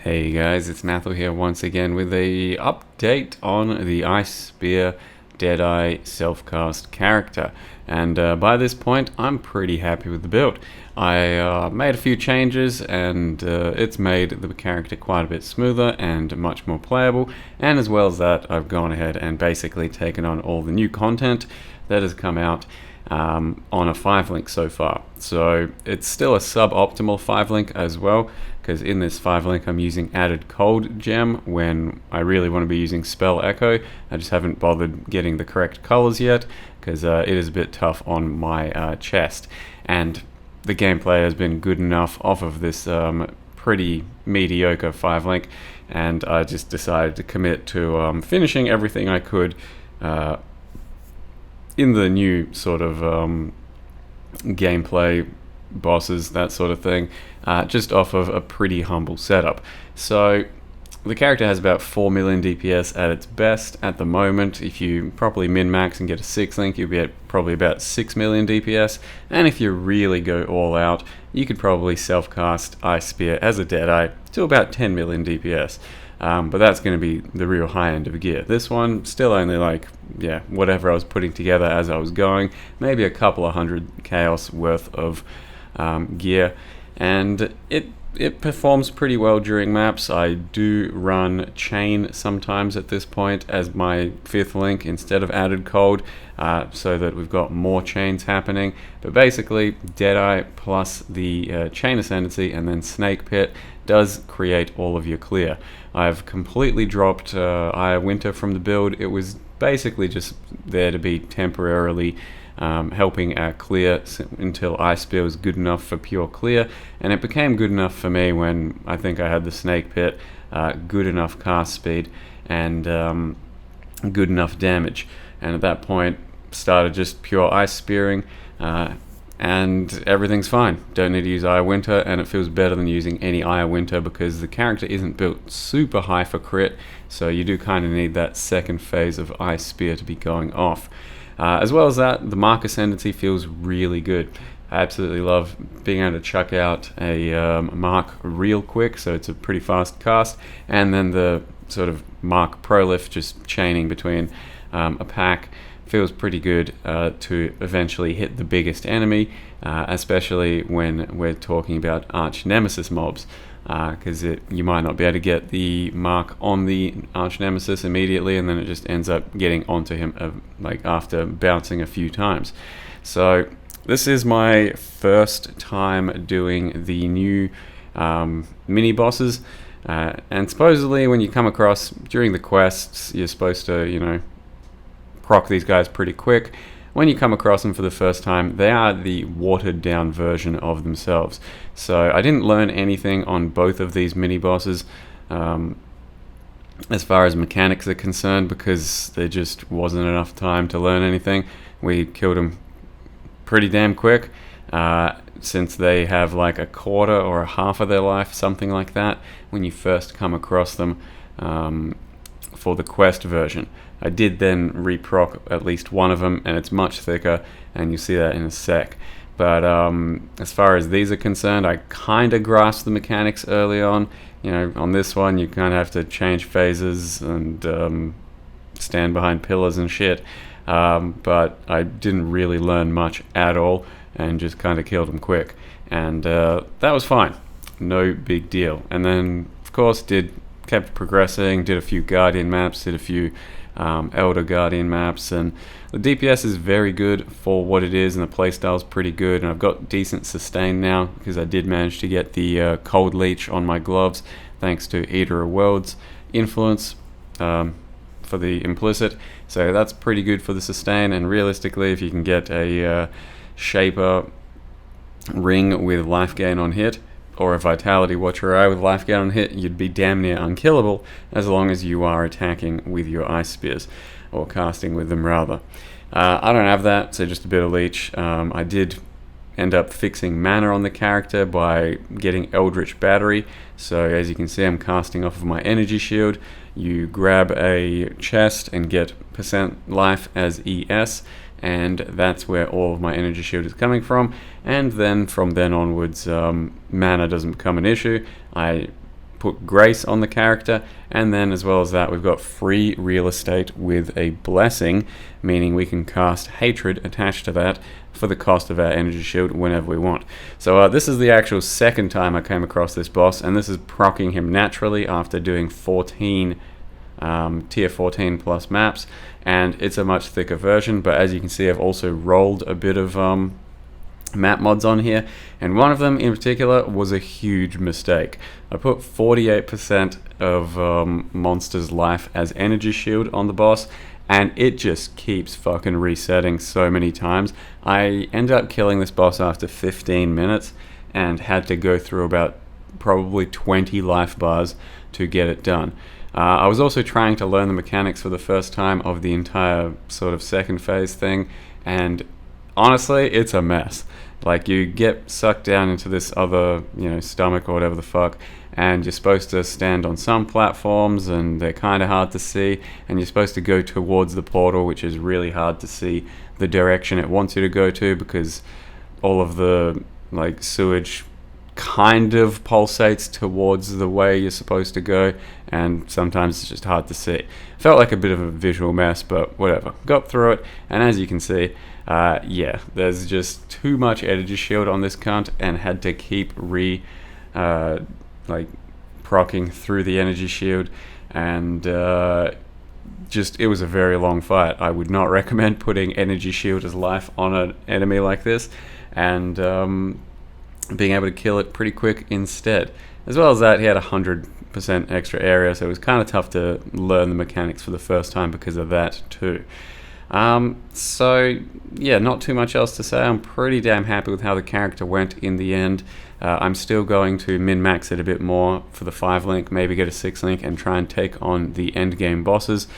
Hey guys, it's Nathal here once again with a update on the Ice Spear Deadeye self-cast character. And by this point, I'm pretty happy with the build. I made a few changes and it's made the character quite a bit smoother and much more playable. And as well as that, I've gone ahead and basically taken on all the new content that has come out on a 5-link so far. So it's still a suboptimal 5-link as well, because in this 5-link I'm using added cold gem when I really want to be using spell echo. I just haven't bothered getting the correct colors yet because it is a bit tough on my chest, and the gameplay has been good enough off of this pretty mediocre 5-link, and I just decided to commit to finishing everything I could in the new sort of gameplay, bosses, that sort of thing, just off of a pretty humble setup. So the character has about 4 million DPS at its best at the moment. If you properly min-max and get a 6-link, you'll be at probably about 6 million DPS, and if you really go all out, you could probably self-cast Ice Spear as a Deadeye to about 10 million DPS. But that's going to be the real high end of gear. This one, still only like, whatever I was putting together as I was going, maybe a couple of hundred chaos worth of gear, and it performs pretty well during maps. I do run chain sometimes at this point as my 5th link instead of added cold, so that we've got more chains happening. But basically, Deadeye plus the chain ascendancy and then snake pit does create all of your clear. I've completely dropped Eye of Winter from the build. It was basically just there to be temporarily helping our clear until Ice Spear was good enough for pure clear, and it became good enough for me when I think I had the snake pit, good enough cast speed, and good enough damage, and at that point started just pure ice spearing, and everything's fine. Don't need to use Eye of Winter, and it feels better than using any Eye of Winter because the character isn't built super high for crit, so you do kind of need that second phase of Ice Spear to be going off. As well as that, the Mark Ascendancy feels really good. I absolutely love being able to chuck out a Mark real quick, so it's a pretty fast cast, and then the sort of Mark Prolift just chaining between a pack feels pretty good to eventually hit the biggest enemy, especially when we're talking about arch nemesis mobs, because you might not be able to get the mark on the arch nemesis immediately, and then it just ends up getting onto him like after bouncing a few times. So this is my first time doing the new mini bosses, and supposedly when you come across during the quests, you're supposed to, proc these guys pretty quick. When you come across them for the first time, they are the watered down version of themselves. So I didn't learn anything on both of these mini bosses as far as mechanics are concerned, because there just wasn't enough time to learn anything. We killed them pretty damn quick, since they have like a quarter or a half of their life, something like that, when you first come across them for the quest version. I did then reproc at least one of them, and it's much thicker, and you see that in a sec. But as far as these are concerned, I kind of grasped the mechanics early on. On this one, you kind of have to change phases and stand behind pillars and shit. But I didn't really learn much at all, and just kind of killed them quick. And that was fine. No big deal. And then, of course, kept progressing, did a few Guardian maps, did a few Elder Guardian maps, and the DPS is very good for what it is, and the playstyle is pretty good, and I've got decent sustain now because I did manage to get the cold leech on my gloves thanks to Eater of Worlds influence for the implicit, so that's pretty good for the sustain. And realistically, if you can get a Shaper ring with life gain on hit, or a Vitality Watcher Eye with life gain on hit, you'd be damn near unkillable as long as you are attacking with your Ice Spears, or casting with them rather. I don't have that, so just a bit of leech. I did end up fixing mana on the character by getting Eldritch Battery, so as you can see I'm casting off of my energy shield. You grab a chest and get % life as ES, and that's where all of my energy shield is coming from. And then from then onwards, mana doesn't become an issue. I put grace on the character, and then as well as that, we've got free real estate with a blessing, meaning we can cast hatred attached to that for the cost of our energy shield whenever we want. So this is the actual second time I came across this boss, and this is proccing him naturally after doing 14 tier 14 plus maps, and it's a much thicker version, but as you can see I've also rolled a bit of map mods on here, and one of them in particular was a huge mistake. I put 48% of monster's life as energy shield on the boss, and it just keeps fucking resetting so many times. I ended up killing this boss after 15 minutes and had to go through about probably 20 life bars to get it done. I was also trying to learn the mechanics for the first time of the entire sort of second phase thing, and honestly, it's a mess. Like, you get sucked down into this other, stomach or whatever the fuck, and you're supposed to stand on some platforms, and they're kind of hard to see, and you're supposed to go towards the portal, which is really hard to see the direction it wants you to go to, because all of the, sewage kind of pulsates towards the way you're supposed to go, and sometimes it's just hard to see. Felt like a bit of a visual mess, but whatever. Got through it, and as you can see, there's just too much energy shield on this cunt, and had to keep proccing through the energy shield, and it was a very long fight. I would not recommend putting energy shield as life on an enemy like this, and being able to kill it pretty quick instead. As well as that, he had 100% extra area, so it was kind of tough to learn the mechanics for the first time because of that too. Not too much else to say. I'm pretty damn happy with how the character went in the end. I'm still going to min-max it a bit more for the 5 link, maybe get a 6 link and try and take on the endgame bosses,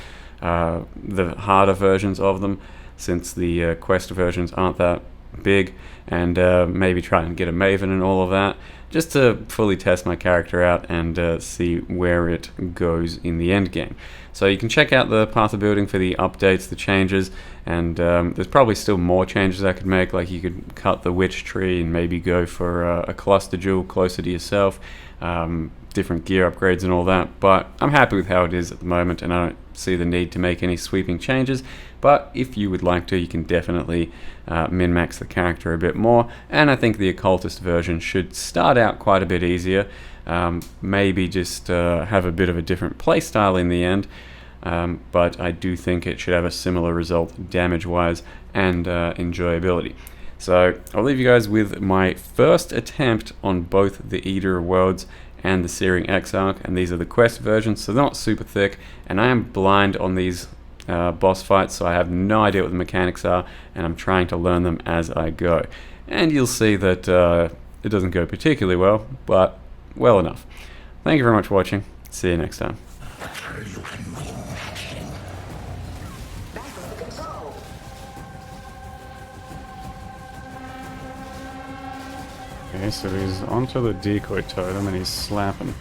the harder versions of them, since the quest versions aren't that big, and maybe try and get a Maven and all of that, just to fully test my character out and see where it goes in the end game. So you can check out the path of building for the updates, the changes, and there's probably still more changes I could make, like you could cut the witch tree and maybe go for a cluster jewel closer to yourself, different gear upgrades and all that, but I'm happy with how it is at the moment, and I don't see the need to make any sweeping changes. But if you would like to, you can definitely min-max the character a bit more, and I think the occultist version should start out quite a bit easier, maybe just have a bit of a different playstyle in the end, but I do think it should have a similar result damage-wise and enjoyability. So I'll leave you guys with my first attempt on both the Eater of Worlds and the Searing Exarch, and these are the quest versions, so they're not super thick, and I am blind on these boss fights, so I have no idea what the mechanics are, and I'm trying to learn them as I go. And you'll see that it doesn't go particularly well, but well enough. Thank you very much for watching. See you next time. Okay, so he's onto the decoy totem and he's slapping.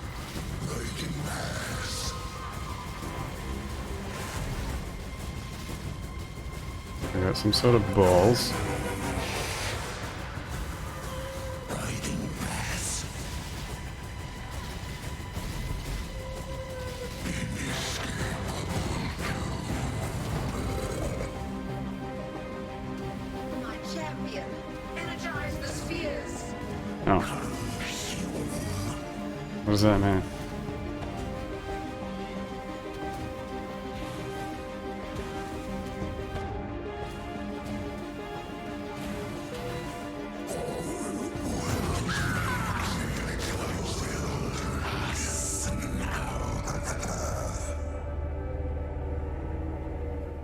We got some sort of balls. Oh. What does that mean?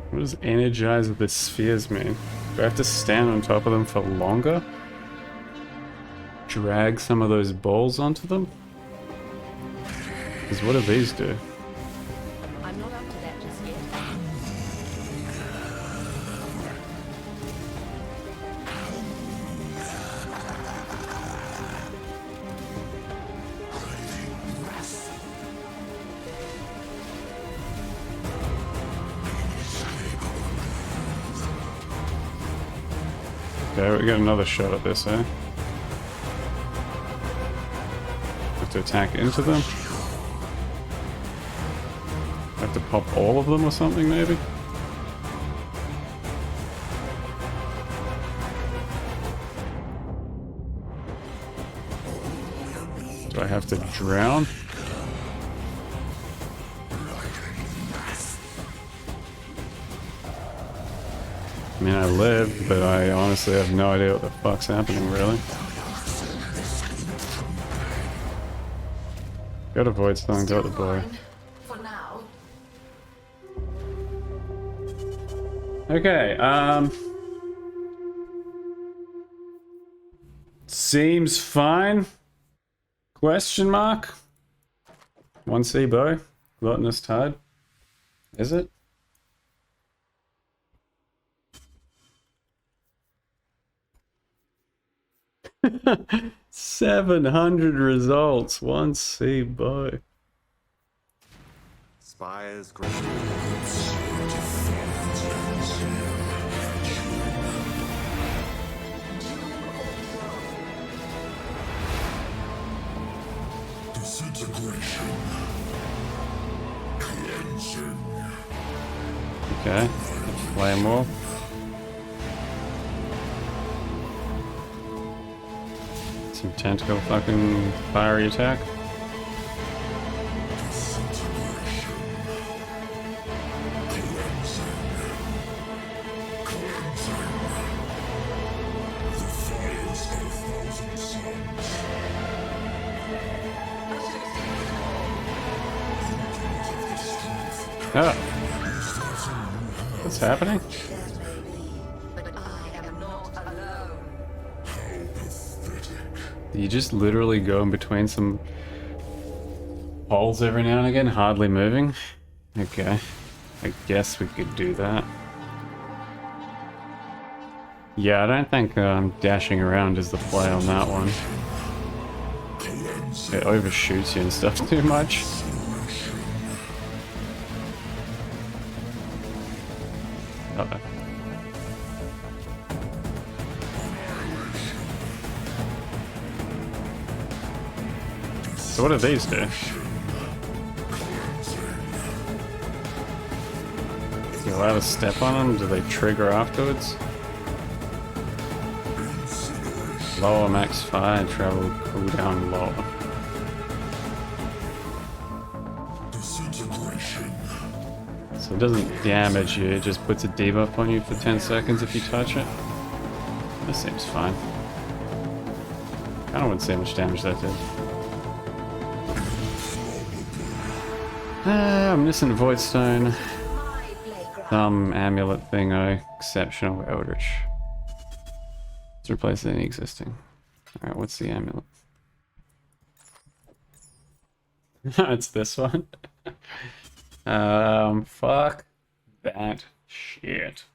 What does energize the spheres mean? Do I have to stand on top of them for longer? Drag some of those balls onto them? Because what do these do? I'm not up to that just yet. Okay, we got another shot at this, eh? To attack into them. I have to pop all of them or something, maybe? Do I have to drown? I mean, I live, but I honestly have no idea what the fuck's happening, really. Got a void stone, got the boy. For now. Okay, seems fine? Question mark? 1C bow? Gluttonous Tide? Is it? $700 results, 1C bow. Spires great. Disintegration. Cleansing. Okay, play more. Some tentacle fucking fiery attack. Disintegration. Cleansing. Cleansing. The fires of a thousand suns. Oh. What's happening? But I am not alone. How pathetic. You just literally go in between some holes every now and again, hardly moving. Okay. I guess we could do that. Yeah, I don't think dashing around is the play on that one. It overshoots you and stuff too much. Uh-oh. So what do these do? You allowed to step on them? Do they trigger afterwards? Lower max fire travel cooldown lower. Disintegration. So it doesn't damage you, it just puts a debuff on you for 10 seconds if you touch it. That seems fine. I don't want to see how much damage that did. Omniscient Void Stone. My playground. Some amulet thingo. Exceptional Eldritch. Let's replace any existing. Alright, what's the amulet? It's this one. Fuck that shit.